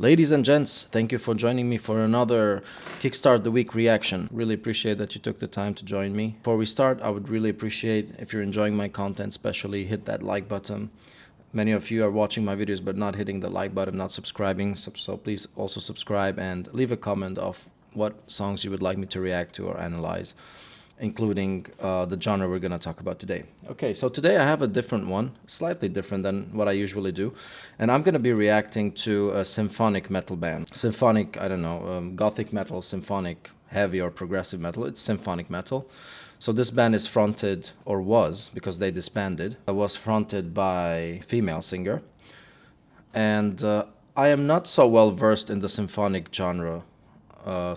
Ladies and gents, thank you for joining me for another Kickstart the Week reaction. Really appreciate that you took the time to join me. Before we start, I would really appreciate if you're enjoying my content, especially hit that like button. Many of you are watching my videos but not hitting the like button, not subscribing, so please also subscribe and leave a comment of what songs you would like me to react to or analyze, including the genre we're going to talk about today. Okay, so today I have a different one, slightly different than what I usually do, and I'm going to be reacting to a symphonic metal band. Symphonic, I don't know, gothic metal, symphonic, heavy or progressive metal, it's symphonic metal. So this band is fronted, or was, because they disbanded, was fronted by a female singer. And I am not so well versed in the symphonic genre,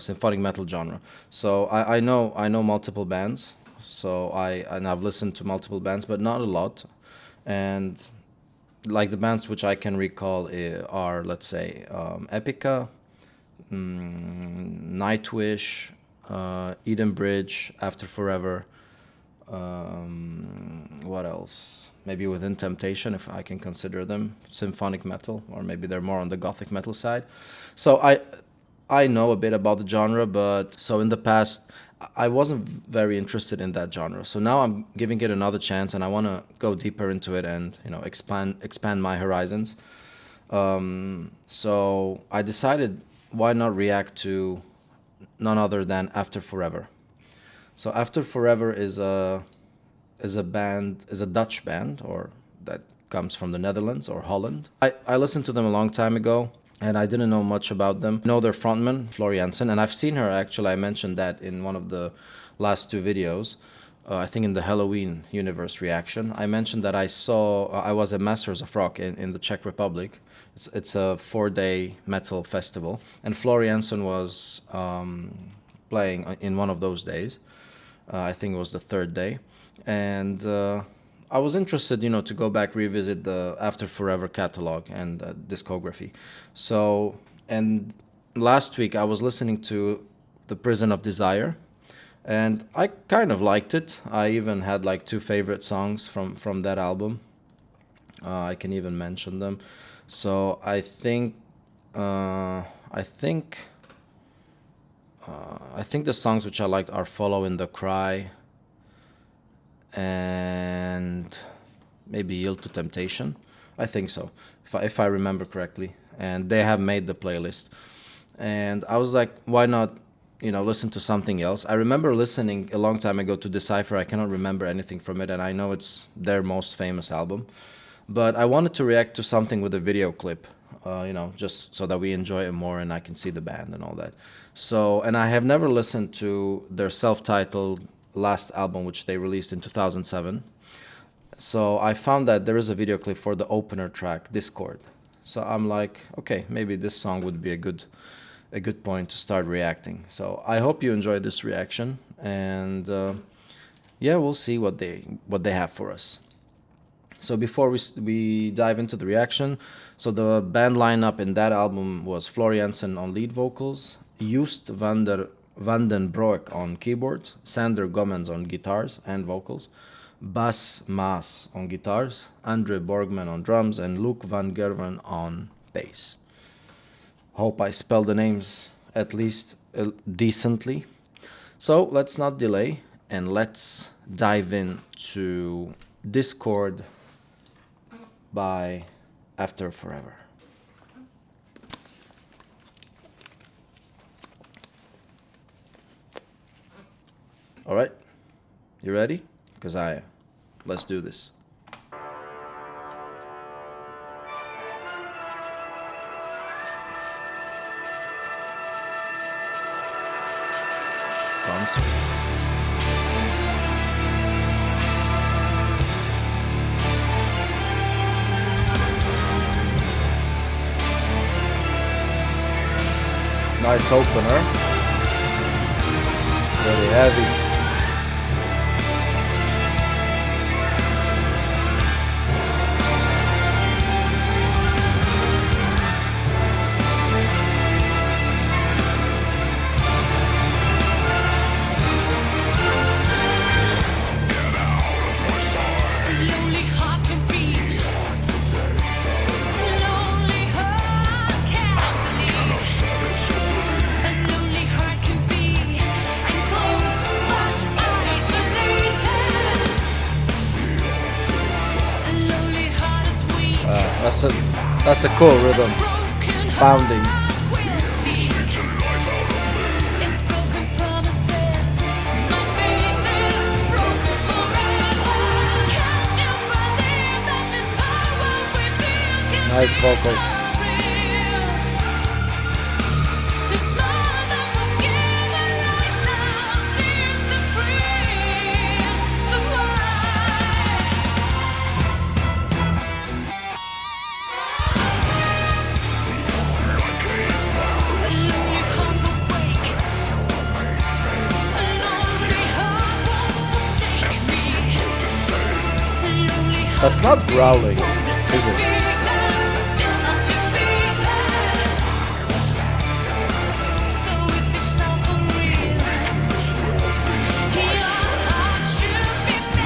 symphonic metal genre. So I know multiple bands. So I've listened to multiple bands, but not a lot. And like the bands which I can recall are, let's say, Epica, Nightwish, Eden Bridge, After Forever, what else? Maybe Within Temptation, if I can consider them symphonic metal, or maybe they're more on the gothic metal side. So I know a bit about the genre, but so in the past I wasn't very interested in that genre. So now I'm giving it another chance, and I want to go deeper into it and expand my horizons. So I decided, why not react to none other than After Forever. So After Forever is a Dutch band, or that comes from the Netherlands or Holland. I listened to them a long time ago, and I didn't know much about them. I know their frontman, Floor Jansen, and I've seen her actually. I mentioned that in one of the last two videos. I think in the Halloween Universe reaction, I mentioned that I was at Masters of Rock in the Czech Republic. It's a 4-day metal festival, and Floor Jansen was playing in one of those days. I think it was the third day, and I was interested, to go back, revisit the After Forever catalog and discography. So, and last week I was listening to The Prison of Desire, and I kind of liked it. I even had like 2 favorite songs from that album. I can even mention them. So I think the songs which I liked are Follow in the Cry and maybe Yield to Temptation. I think so, if I remember correctly. And they have made the playlist. And I was like, why not, listen to something else? I remember listening a long time ago to Decipher. I cannot remember anything from it, and I know it's their most famous album. But I wanted to react to something with a video clip, just so that we enjoy it more and I can see the band and all that. So, and I have never listened to their self-titled last album, which they released in 2007. So I found that there is a video clip for the opener track, Discord. So I'm like, okay, maybe this song would be a good point to start reacting. So I hope you enjoy this reaction, and yeah, we'll see what they have for us. So before we dive into the reaction, so the band lineup in that album was Floor Jansen on lead vocals, Joost van den Broek on keyboards, Sander Gommens on guitars and vocals, Bas Maas on guitars, Andre Borgman on drums, and Luc van Gerwen on bass. Hope I spelled the names at least decently. So let's not delay, and let's dive into Discord by After Forever. All right, you ready? Because let's do this. Concert. Nice opener. Very heavy. Lonely heart can That's a cool rhythm. Pounding. Nice vocals. That's not growling, is it?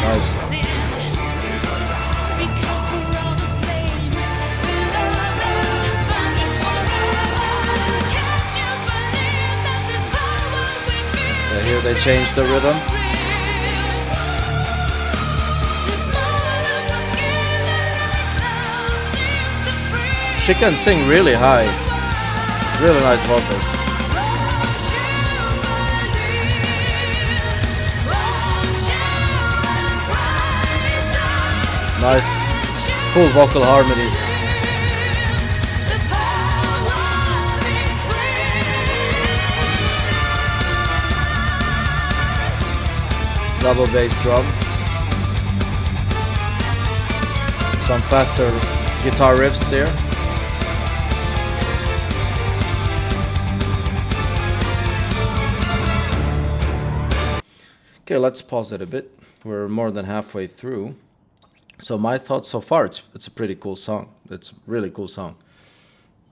Nice. Yeah, here they changed the rhythm. She can sing really high. Really nice vocals. Nice, cool vocal harmonies. Double bass drum. Some faster guitar riffs there. Okay, let's pause it a bit. We're more than halfway through. So my thoughts so far, it's a pretty cool song. It's a really cool song.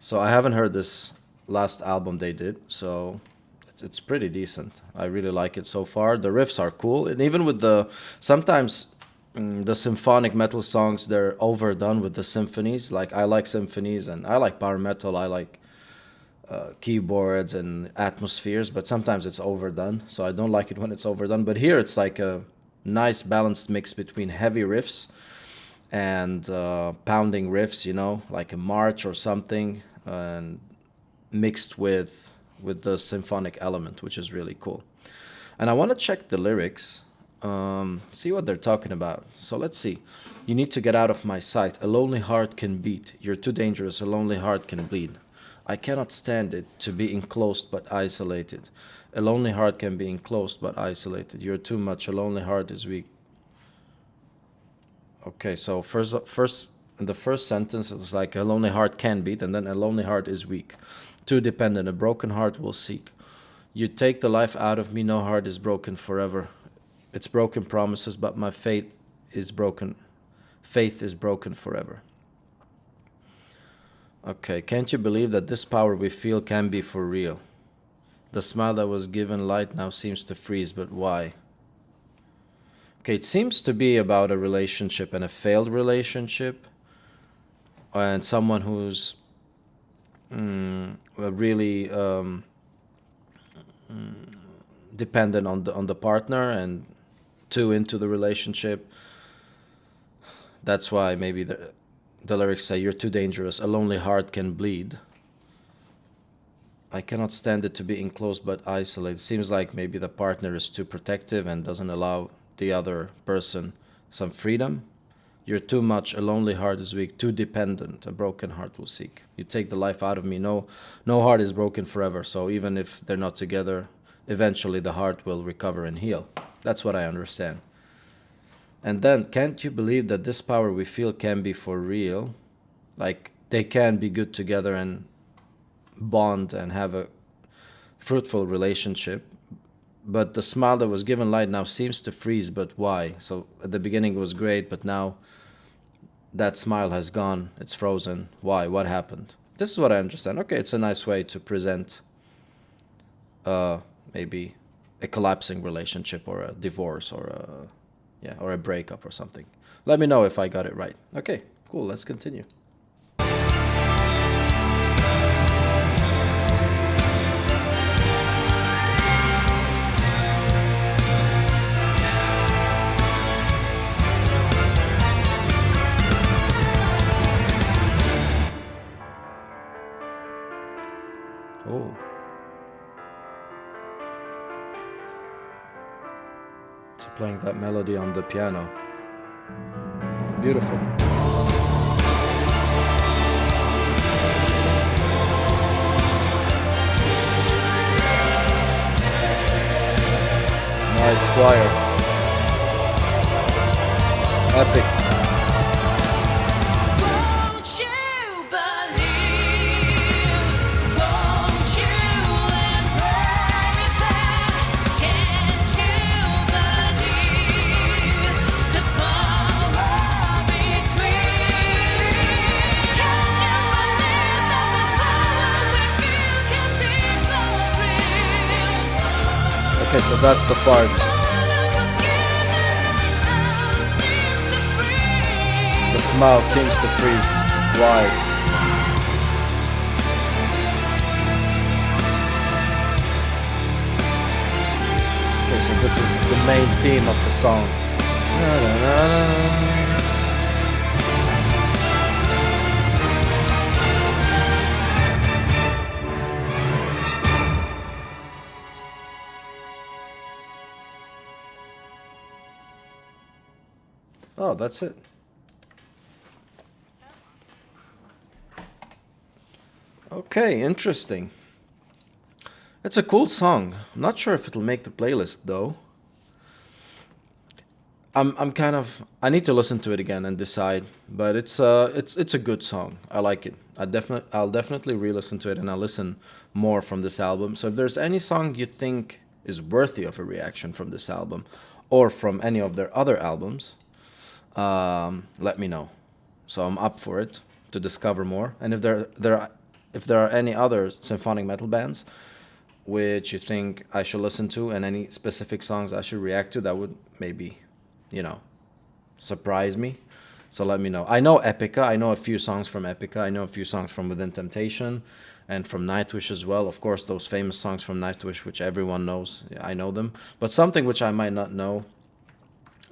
So I haven't heard this last album they did, so it's pretty decent. I really like it so far. The riffs are cool, and even with sometimes the symphonic metal songs, they're overdone with the symphonies. Like I like symphonies and I like power metal. I like keyboards and atmospheres, but sometimes it's overdone. So I don't like it when it's overdone. But here it's like a nice balanced mix between heavy riffs and pounding riffs, you know, like a march or something, and mixed with the symphonic element, which is really cool. And I want to check the lyrics, see what they're talking about. So let's see. You need to get out of my sight. A lonely heart can beat. You're too dangerous. A lonely heart can bleed. I cannot stand it to be enclosed but isolated. A lonely heart can be enclosed but isolated. You're too much. A lonely heart is weak. Okay, so first in the first sentence it's like a lonely heart can beat, and then a lonely heart is weak. Too dependent, a broken heart will seek. You take the life out of me, no heart is broken forever. It's broken promises, but my faith is broken. Faith is broken forever. Okay, can't you believe that this power we feel can be for real? The smile that was given light now seems to freeze, but why? Okay, it seems to be about a relationship and a failed relationship, and someone who's really dependent on the partner and too into the relationship. That's why maybe the lyrics say you're too dangerous. A lonely heart can bleed. I cannot stand it to be enclosed but isolated. Seems like maybe the partner is too protective and doesn't allow the other person some freedom. You're too much. A lonely heart is weak. Too dependent. A broken heart will seek. You take the life out of me. No heart is broken forever. So even if they're not together, eventually the heart will recover and heal. That's what I understand. And then, can't you believe that this power we feel can be for real? Like, they can be good together and bond and have a fruitful relationship. But the smile that was given light now seems to freeze, but why? So at the beginning it was great, but now that smile has gone. It's frozen. Why? What happened? This is what I understand. Okay, it's a nice way to present maybe a collapsing relationship or a divorce or a breakup or something. Let me know if I got it right. Okay, cool. Let's continue. Oh. So playing that melody on the piano. Beautiful. Nice choir. Epic. Okay, so that's the part. The smile seems to freeze. Why? Okay, so this is the main theme of the song. Oh, that's it. Okay, interesting. It's a cool song. I'm not sure if it'll make the playlist though. I need to listen to it again and decide, but it's a good song. I like it. I'll definitely re-listen to it, and I'll listen more from this album. So if there's any song you think is worthy of a reaction from this album or from any of their other albums, let me know. So I'm up for it to discover more. And if there are any other symphonic metal bands which you think I should listen to, and any specific songs I should react to, that would maybe, surprise me. So let me know. I know Epica. I know a few songs from Epica. I know a few songs from Within Temptation and from Nightwish as well. Of course, those famous songs from Nightwish, which everyone knows. I know them. But something which I might not know,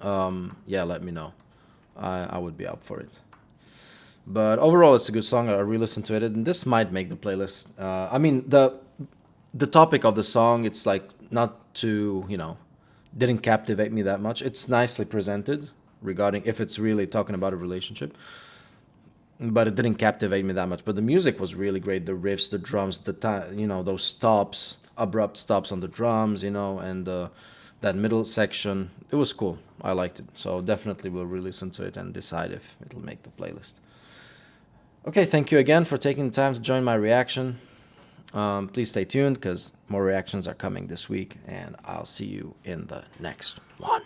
let me know. I would be up for it. But overall, it's a good song. I re-listened to it, and this might make the playlist. The topic of the song, it's like not too, didn't captivate me that much. It's nicely presented regarding if it's really talking about a relationship, but it didn't captivate me that much. But the music was really great. The riffs, the drums, those stops, abrupt stops on the drums, and that middle section. It was cool. I liked it. So definitely we'll re-listen to it and decide if it'll make the playlist. Okay, thank you again for taking the time to join my reaction. Please stay tuned because more reactions are coming this week, and I'll see you in the next one.